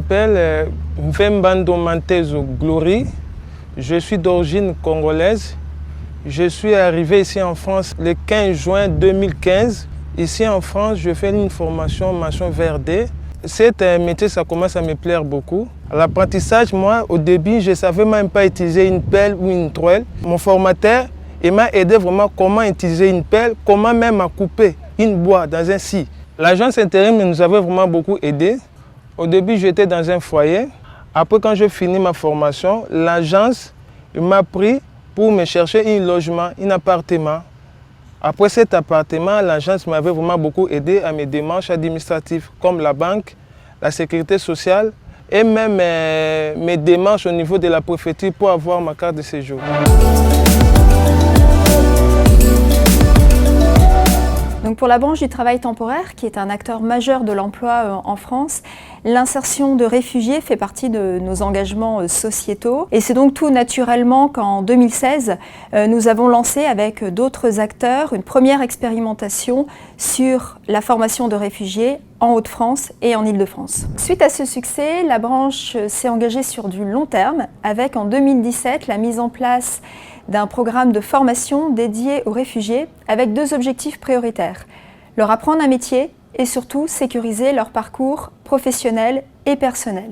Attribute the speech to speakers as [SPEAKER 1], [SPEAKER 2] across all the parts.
[SPEAKER 1] m'appelle Mvembando Mantezo Glory. Je suis d'origine congolaise. Je suis arrivé ici en France le 15 juin 2015. Ici en France, je fais une formation maçon VRD. Cet métier, ça commence à me plaire beaucoup. L'apprentissage, moi, au début, je ne savais même pas utiliser une pelle ou une truelle. Mon formateur, il m'a aidé vraiment comment utiliser une pelle, comment même à couper une bois dans un scie. L'agence intérim nous avait vraiment beaucoup aidé. Au début, j'étais dans un foyer. Après, quand j'ai fini ma formation, l'agence m'a pris pour me chercher un logement, un appartement. Après cet appartement, l'agence m'avait vraiment beaucoup aidé à mes démarches administratives, comme la banque, la sécurité sociale et même mes démarches au niveau de la préfecture pour avoir ma carte de séjour.
[SPEAKER 2] Donc pour la branche du travail temporaire, qui est un acteur majeur de l'emploi en France, l'insertion de réfugiés fait partie de nos engagements sociétaux. Et c'est donc tout naturellement qu'en 2016, nous avons lancé avec d'autres acteurs une première expérimentation sur la formation de réfugiés en Hauts-de-France et en Île-de-France. Suite à ce succès, la branche s'est engagée sur du long terme avec en 2017 la mise en place d'un programme de formation dédié aux réfugiés avec deux objectifs prioritaires. Leur apprendre un métier et surtout sécuriser leur parcours professionnel et personnel.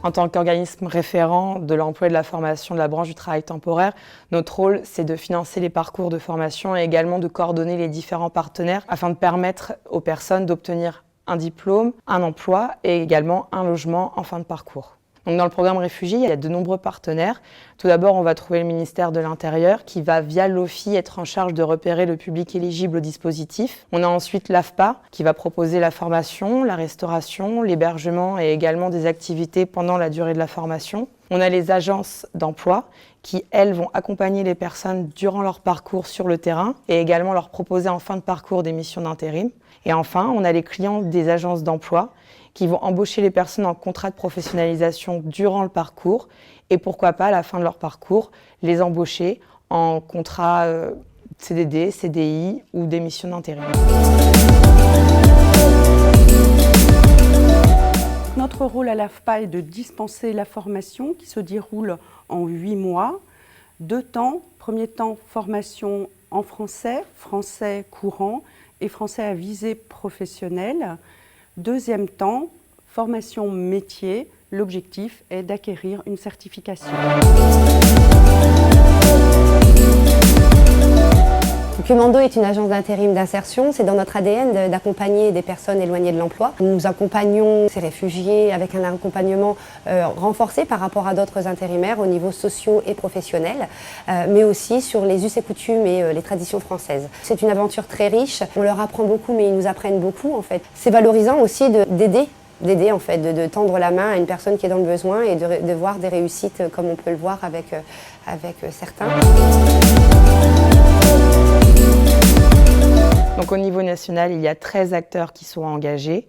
[SPEAKER 3] En tant qu'organisme référent de l'emploi et de la formation de la branche du travail temporaire, notre rôle, c'est de financer les parcours de formation et également de coordonner les différents partenaires afin de permettre aux personnes d'obtenir un diplôme, un emploi et également un logement en fin de parcours. Donc dans le programme Réfugiés, il y a de nombreux partenaires. Tout d'abord, on va trouver le ministère de l'Intérieur qui va, via l'OFII, être en charge de repérer le public éligible au dispositif. On a ensuite l'AFPA qui va proposer la formation, la restauration, l'hébergement et également des activités pendant la durée de la formation. On a les agences d'emploi qui, elles, vont accompagner les personnes durant leur parcours sur le terrain et également leur proposer en fin de parcours des missions d'intérim. Et enfin, on a les clients des agences d'emploi qui vont embaucher les personnes en contrat de professionnalisation durant le parcours et pourquoi pas, à la fin de leur parcours, les embaucher en contrat CDD, CDI ou des missions d'intérim.
[SPEAKER 4] Notre rôle à l'AFPA est de dispenser la formation qui se déroule en 8 mois. 2 temps. Premier temps, formation en français, français courant et français à visée professionnelle. Deuxième temps, formation métier. L'objectif est d'acquérir une certification.
[SPEAKER 5] Kumando est une agence d'intérim d'insertion. C'est dans notre ADN d'accompagner des personnes éloignées de l'emploi. Nous accompagnons ces réfugiés avec un accompagnement renforcé par rapport à d'autres intérimaires au niveau socio et professionnel, mais aussi sur les us et coutumes et les traditions françaises. C'est une aventure très riche. On leur apprend beaucoup, mais ils nous apprennent beaucoup en fait. C'est valorisant aussi d'aider en fait, de tendre la main à une personne qui est dans le besoin et de voir des réussites comme on peut le voir avec certains.
[SPEAKER 3] Donc au niveau national, il y a 13 acteurs qui sont engagés.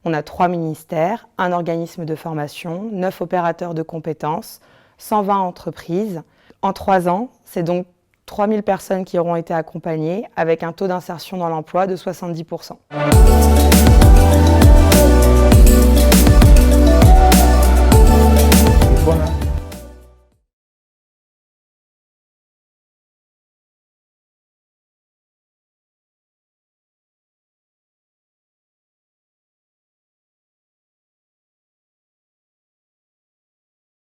[SPEAKER 3] On a 3 ministères, un organisme de formation, 9 opérateurs de compétences, 120 entreprises. En 3 ans, c'est donc 3000 personnes qui auront été accompagnées avec un taux d'insertion dans l'emploi de 70%.